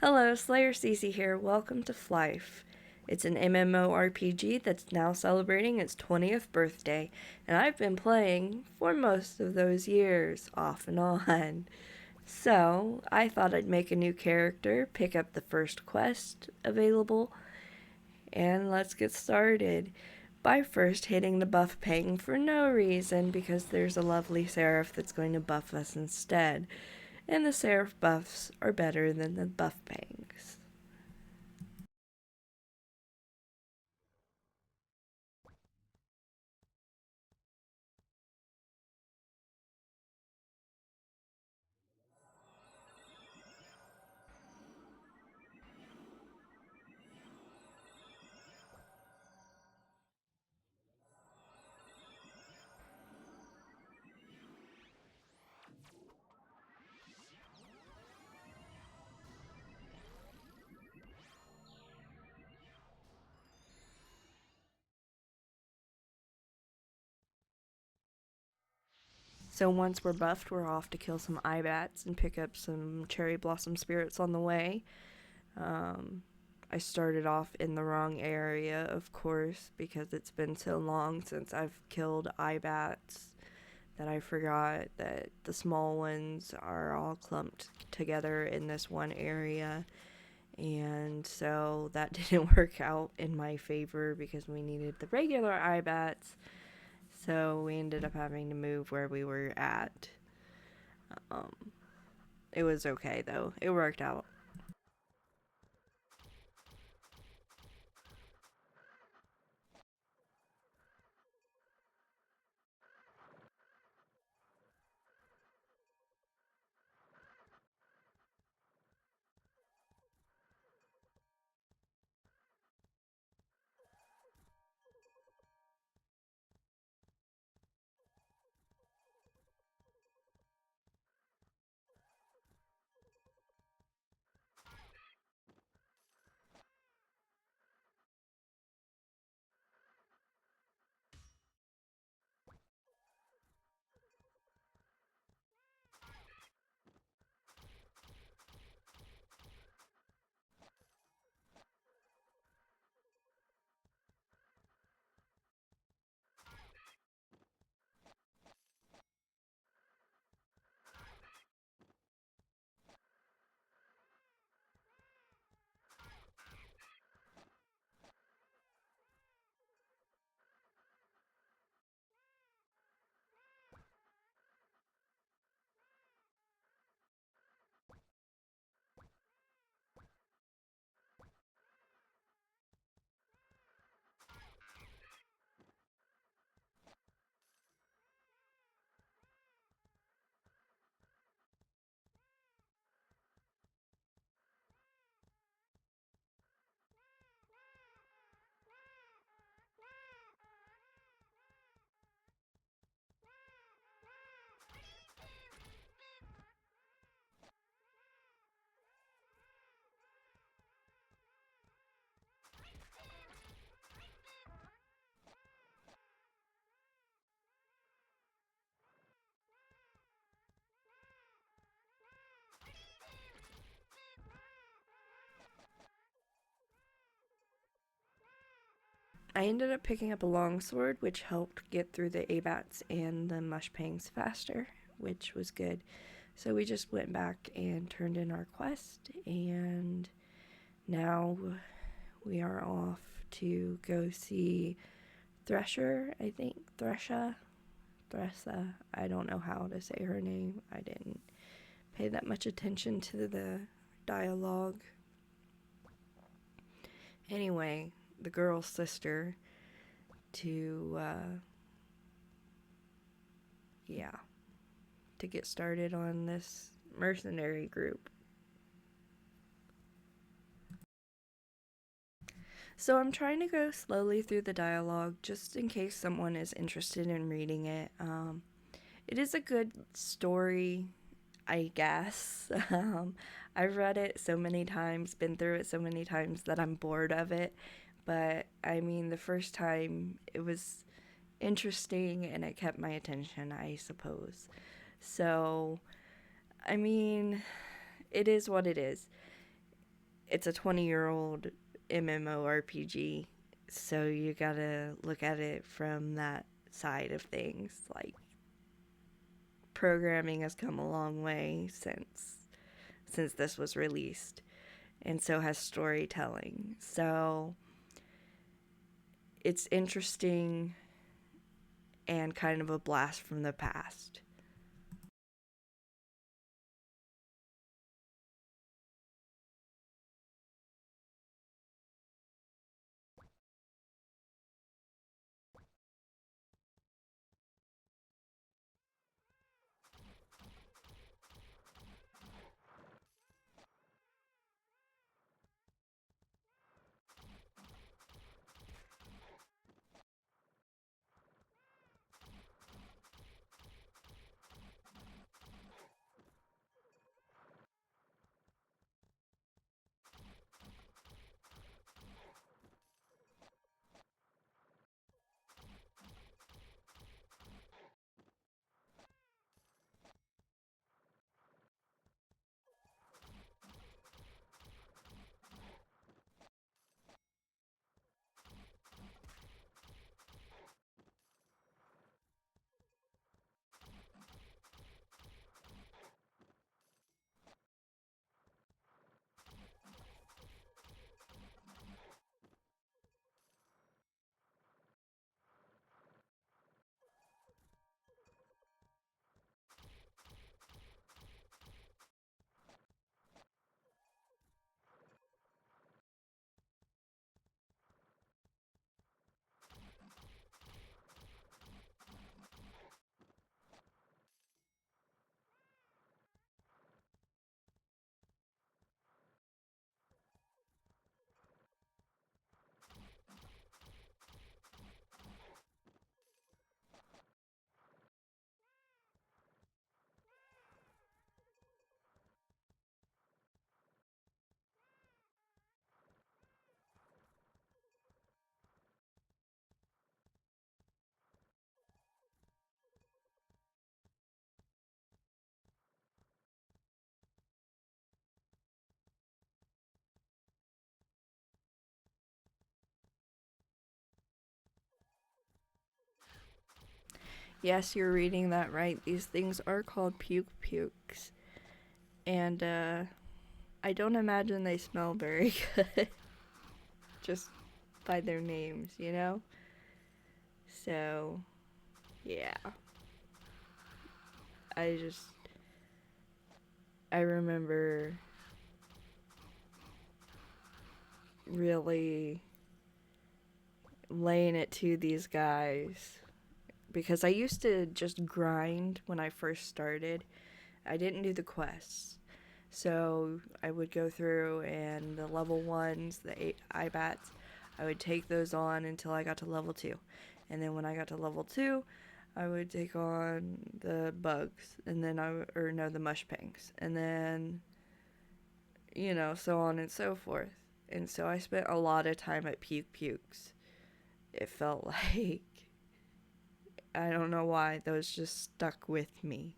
Hello, SlayerCeeCee here. Welcome to FlyFF. It's an MMORPG that's now celebrating its 20th birthday, and I've been playing for most of those years, off and on. So, I thought I'd make a new character, pick up the first quest available, and let's get started by first hitting the buff ping for no reason because there's a lovely seraph that's going to buff us instead. And the seraph buffs are better than the buff pangs. So once we're buffed, we're off to kill some eyebats and pick up some cherry blossom spirits on the way. Um, I started off in the wrong area, of course, because it's been so long since I've killed eyebats that I forgot that the small ones are all clumped together in this one area. And so that didn't work out in my favor because we needed the regular eyebats. So we ended up having to move where we were at. Um, it was okay though. It worked out. I ended up picking up a longsword, which helped get through the abats and the mush pangs faster, which was good. So we just went back and turned in our quest, and now we are off to go see Thresher, I think. Thresha. I don't know how to say her name. I didn't pay that much attention to the dialogue. Anyway, the girl's sister to, yeah, to get started on this mercenary group. So I'm trying to go slowly through the dialogue just in case someone is interested in reading it. It is a good story, I guess. I've read it so many times, been through it so many times that I'm bored of it. But I mean, the first time it was interesting and it kept my attention, I suppose. So, I mean, it is what it is. it's a 20-year-old MMORPG, so you gotta look at it from that side of things. Like, programming has come a long way since this was released, and so has storytelling. So it's interesting and kind of a blast from the past. Yes, you're reading that right. These things are called puke pukes. And I don't imagine they smell very good. Just by their names, you know? So, yeah. I just. I remember really laying it to these guys because I used to just grind when I first started. I didn't do the quests. So I would go through and the level 1s, the 8 IBATs, I would take those on until I got to level 2. And then when I got to level 2, I would take on the bugs and then the mush pangs. And then, so on and so forth. And so I spent a lot of time at puke pukes. It felt like, I don't know why, those just stuck with me.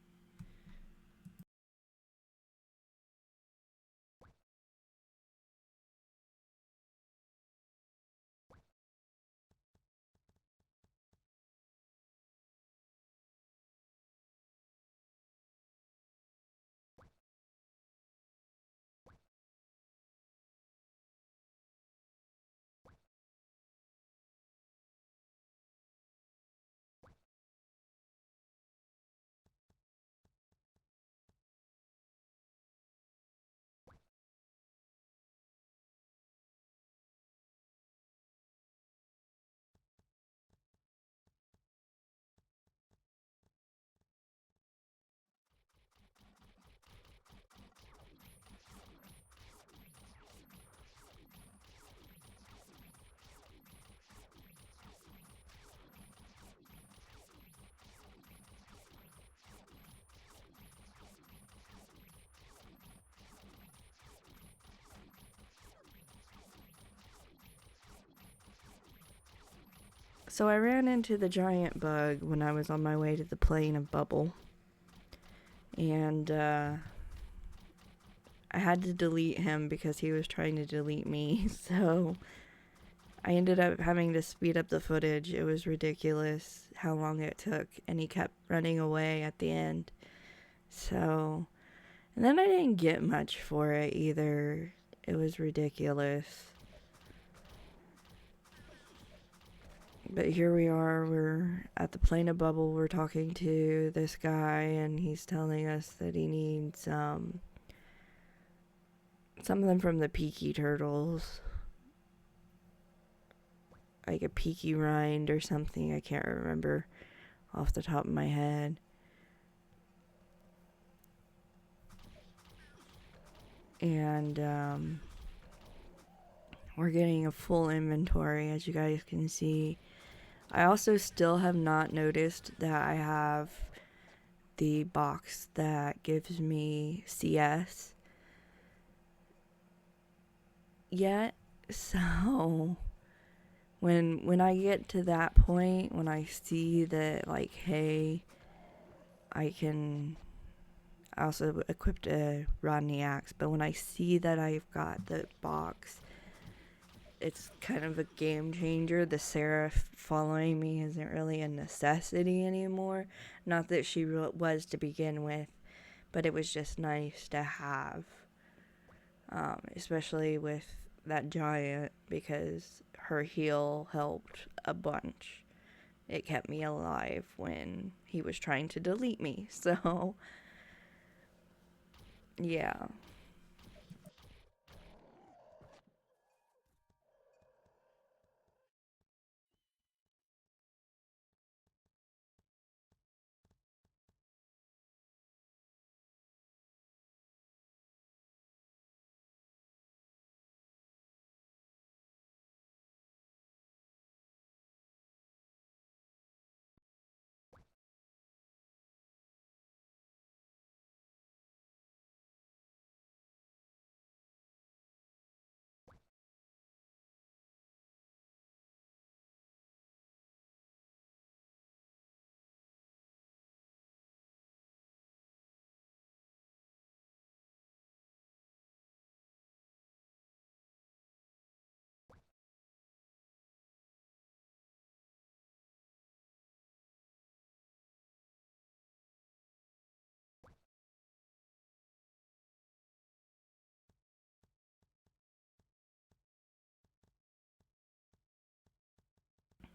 So I ran into the giant bug when I was on my way to the plane of bubble. And I I had to delete him because he was trying to delete me. So I ended up having to speed up the footage. It was ridiculous how long it took, and he kept running away at the end. So, and then I didn't get much for it either. It was ridiculous. But here we are, we're at the Planet Bubble, we're talking to this guy, and he's telling us that he needs something from the Peaky Turtles. Like a Peaky Rind or something, I can't remember off the top of my head. And we're getting a full inventory, as you guys can see. I also still have not noticed that I have the box that gives me CS yet. So when I get to that point, when I see that, like, hey, I also equipped a Rodney axe, but when I see that I've got the box, it's kind of a game changer. The Sarah following me isn't really a necessity anymore. Not that she was to begin with, but it was just nice to have, especially with that giant, because her heal helped a bunch. It kept me alive when he was trying to delete me. So, yeah.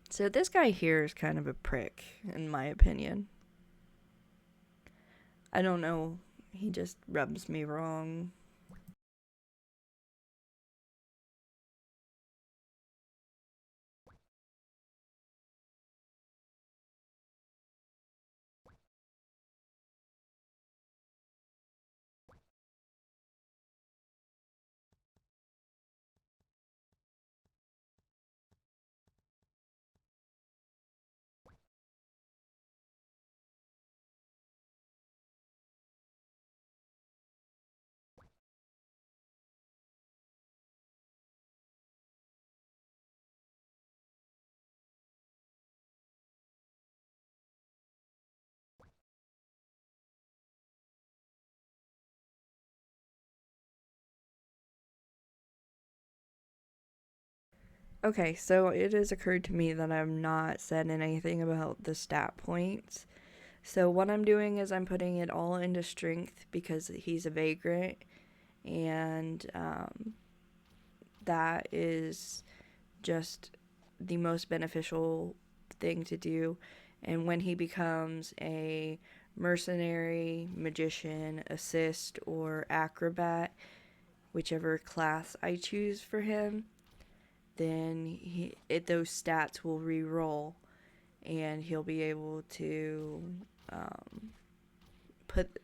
So this guy here is kind of a prick, in my opinion. I don't know. He just rubs me wrong. Okay, so it has occurred to me that I've not said anything about the stat points. So what I'm doing is I'm putting it all into strength because he's a vagrant, and that is just the most beneficial thing to do. And when he becomes a mercenary, magician, assist, or acrobat, whichever class I choose for him, then those stats will re-roll, and he'll be able to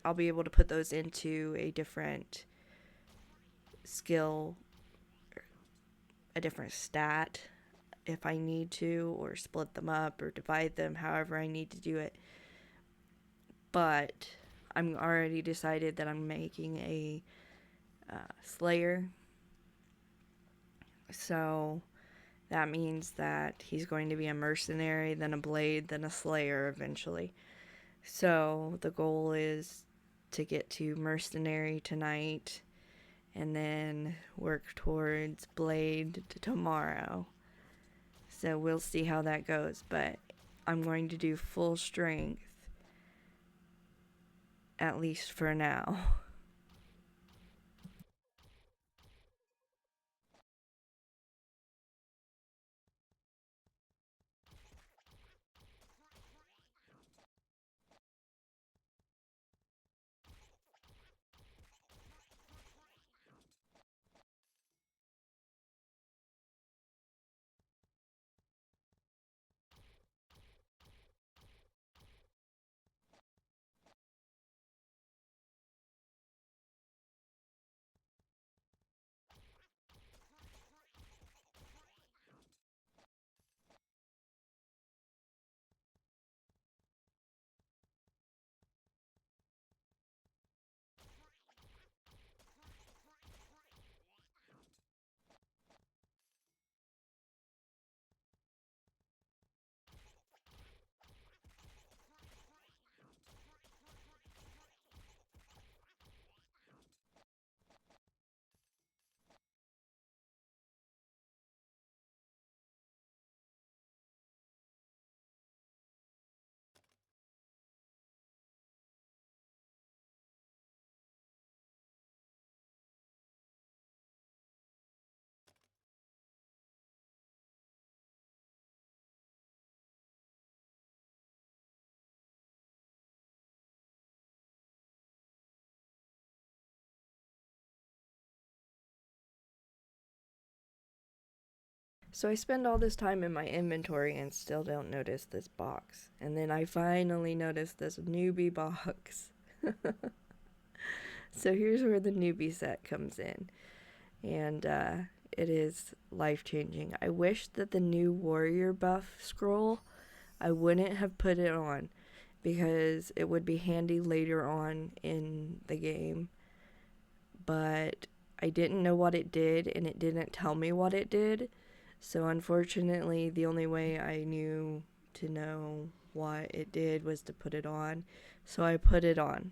I'll be able to put those into a different skill, a different stat if I need to, or split them up or divide them however I need to do it. But I'm already decided that I'm making a Slayer, so that means that he's going to be a mercenary, then a blade, then a Slayer eventually. So the goal is to get to mercenary tonight, and then work towards Blade tomorrow. So we'll see how that goes, but I'm going to do full strength, at least for now. So I spend all this time in my inventory and still don't notice this box. And then I finally notice this newbie box. So here's where the newbie set comes in. And it is life-changing. I wish that the new warrior buff scroll, I wouldn't have put it on, because it would be handy later on in the game. But I didn't know what it did, and it didn't tell me what it did. So unfortunately, the only way I knew to know what it did was to put it on. So I put it on.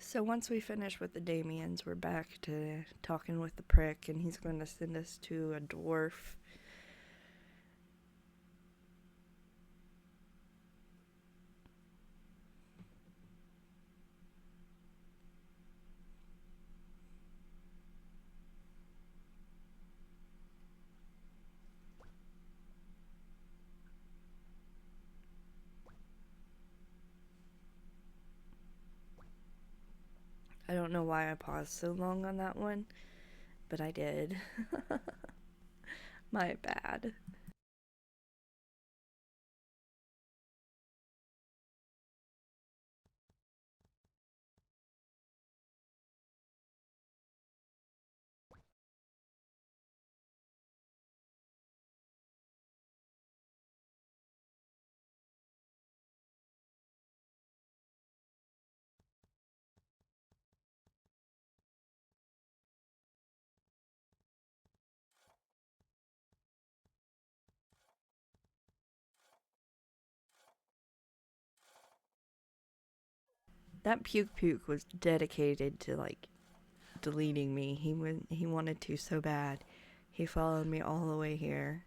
So once we finish with the Damians, we're back to talking with the prick, and he's going to send us to a dwarf. I don't know why I paused so long on that one, but I did. My bad. That puke puke was dedicated to like deleting me. He wanted to so bad. He followed me all the way here.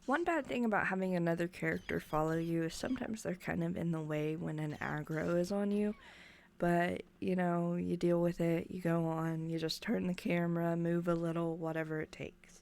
One bad thing about having another character follow you is sometimes they're kind of in the way when an aggro is on you. But, you know, you deal with it, you go on, you just turn the camera, move a little, whatever it takes.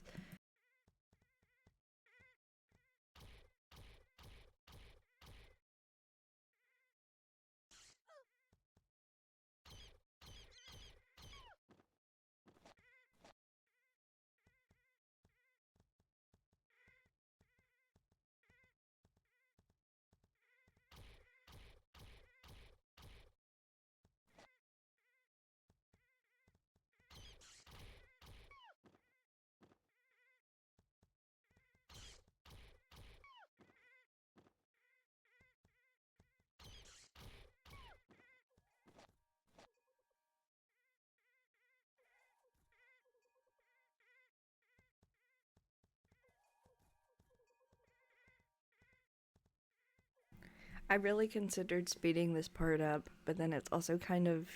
I really considered speeding this part up, but then it's also kind of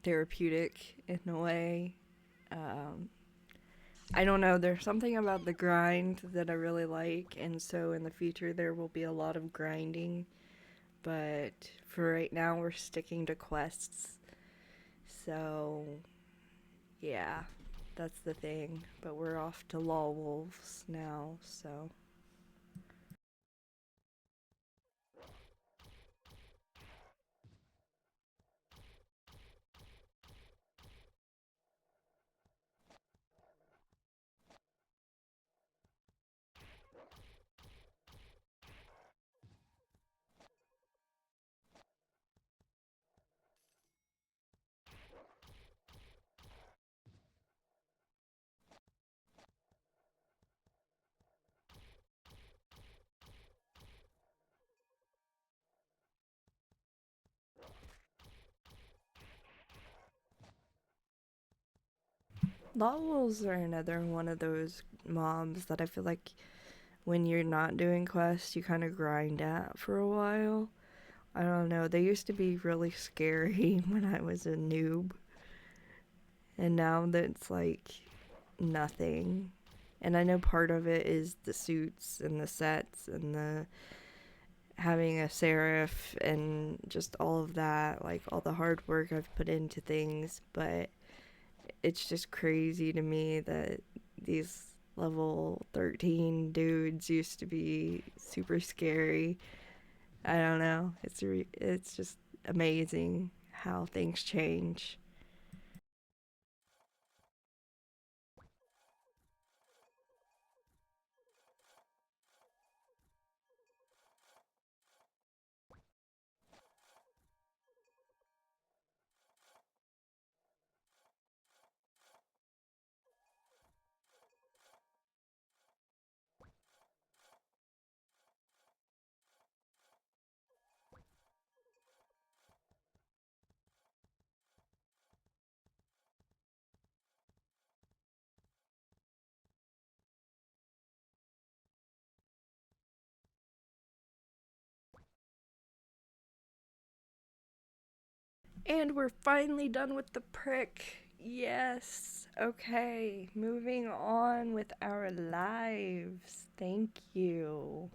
therapeutic in a way. Um, I don't know, there's something about the grind that I really like, and so in the future there will be a lot of grinding. But for right now, we're sticking to quests. So, yeah, that's the thing. But we're off to Law Wolves now, so. Law Wolves are another one of those mobs that I feel like when you're not doing quests, you kind of grind at for a while. I don't know, they used to be really scary when I was a noob, and now that's like nothing. And I know part of it is the suits and the sets and the having a serif and just all of that, like all the hard work I've put into things, but it's just crazy to me that these level 13 dudes used to be super scary. I don't know. It's just amazing how things change. And we're finally done with the prick. Yes. Okay, moving on with our lives. Thank you.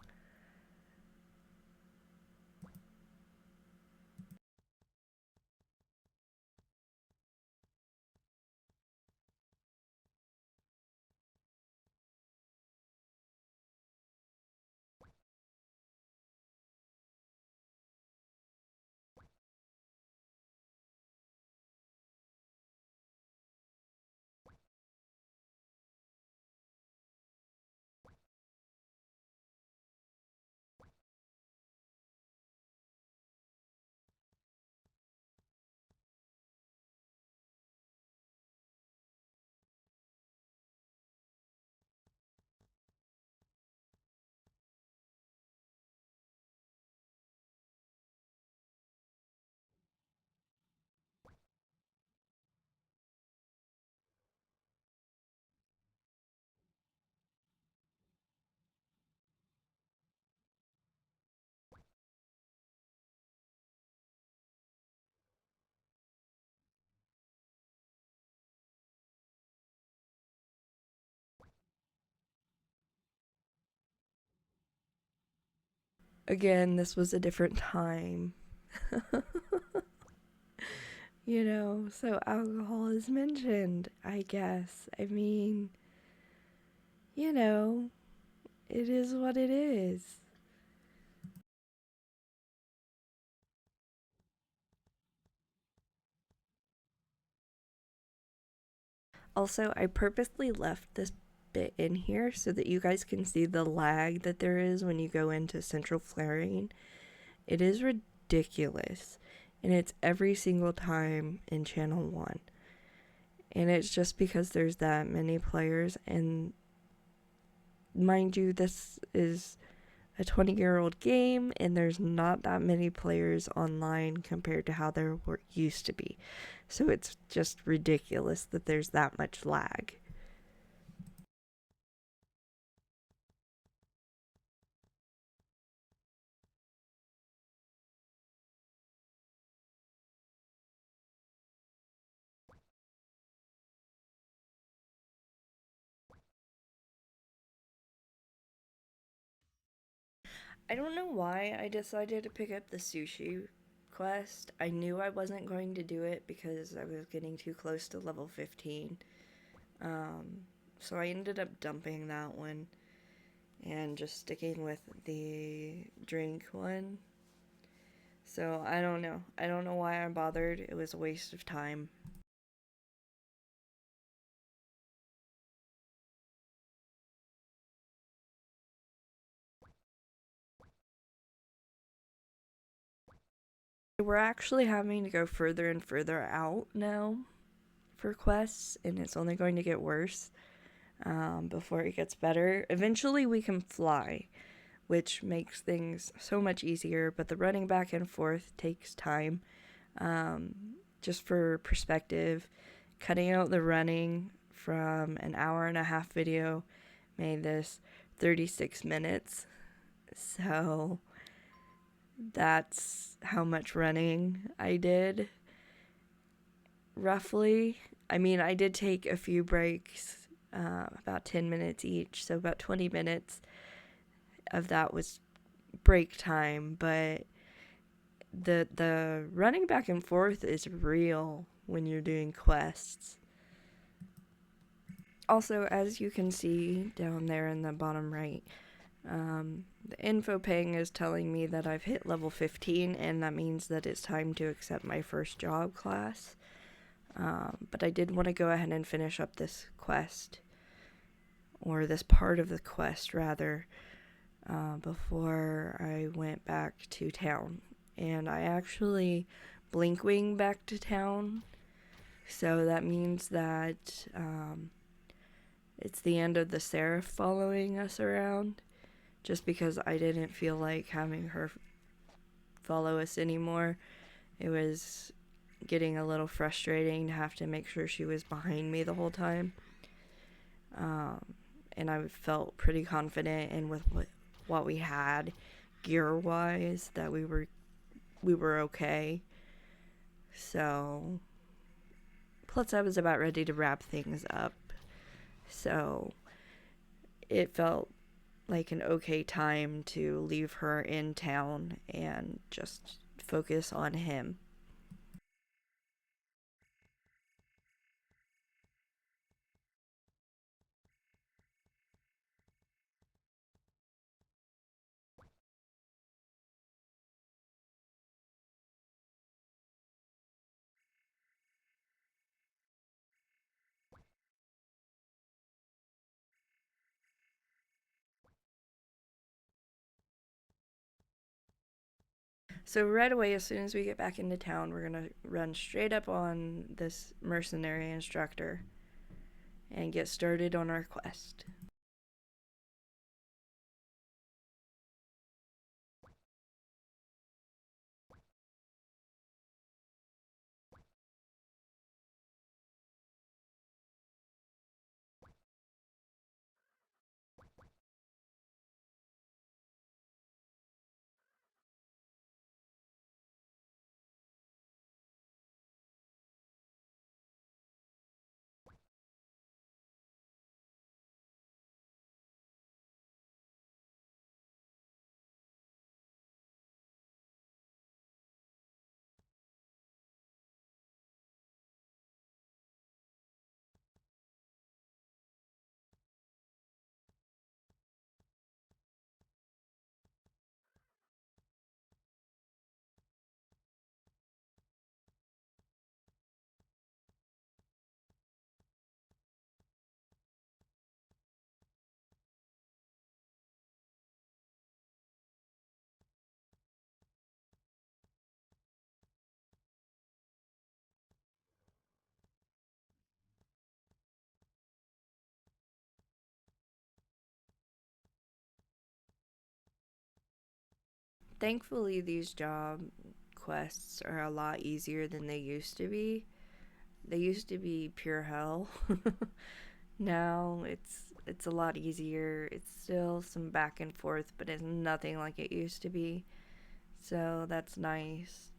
Again, this was a different time. So alcohol is mentioned, I guess. I mean, you know, it is what it is. Also, I purposely left this bit in here so that you guys can see the lag that there is when you go into central flaring. It is ridiculous. And it's every single time in channel 1. And it's just because there's that many players, and mind you, this is a 20-year-old game and there's not that many players online compared to how there used to be. So it's just ridiculous that there's that much lag. I don't know why I decided to pick up the sushi quest. I knew I wasn't going to do it because I was getting too close to level 15. So I ended up dumping that one and just sticking with the drink one. So I don't know. I don't know why I bothered. It was a waste of time. We're actually having to go further and further out now for quests, and it's only going to get worse before it gets better. Eventually, we can fly, which makes things so much easier, but the running back and forth takes time. Just for perspective, cutting out the running from an hour and a half video made this 36 minutes. So that's how much running I did, roughly. I mean, I did take a few breaks, about 10 minutes each, so about 20 minutes of that was break time, but the running back and forth is real when you're doing quests. Also, as you can see down there in the bottom right, the info ping is telling me that I've hit level 15, and that means that it's time to accept my first job class. But I did want to go ahead and finish up this quest, or this part of the quest rather, before I went back to town. And I actually blinkwing back to town, so that means that it's the end of the Seraph following us around, just because I didn't feel like having her follow us anymore. It was getting a little frustrating to have to make sure she was behind me the whole time. And I felt pretty confident in with what we had gear-wise that we were okay. So, plus I was about ready to wrap things up. So, it felt like an okay time to leave her in town and just focus on him. So right away, as soon as we get back into town, we're gonna run straight up on this mercenary instructor and get started on our quest. Thankfully, these job quests are a lot easier than they used to be. They used to be pure hell. Now it's a lot easier. It's still some back and forth, but it's nothing like it used to be. So that's nice.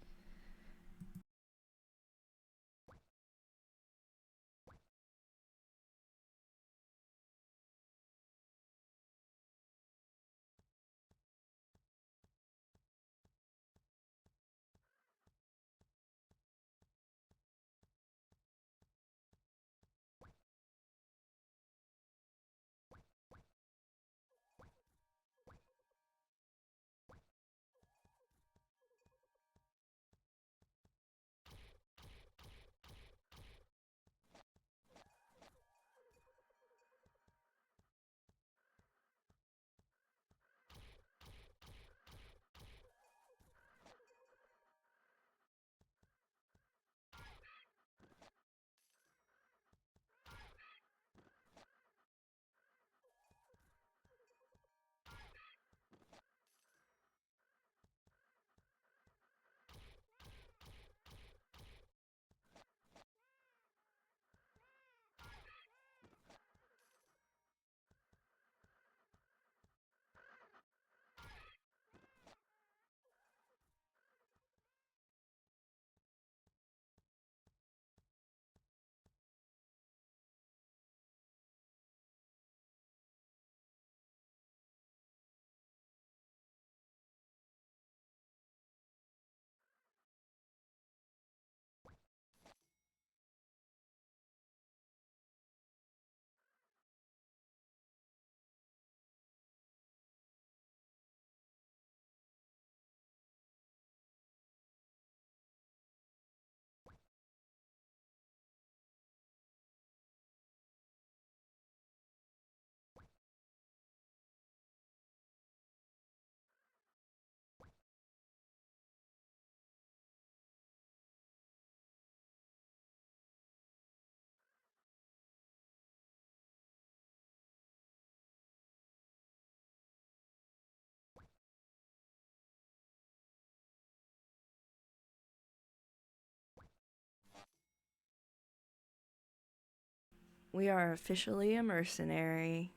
We are officially a mercenary.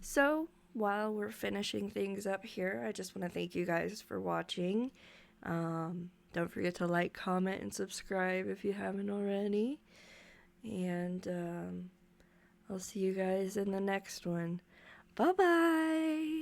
So, while we're finishing things up here, I just want to thank you guys for watching. Don't forget to like, comment, and subscribe if you haven't already. And I'll see you guys in the next one. Bye-bye!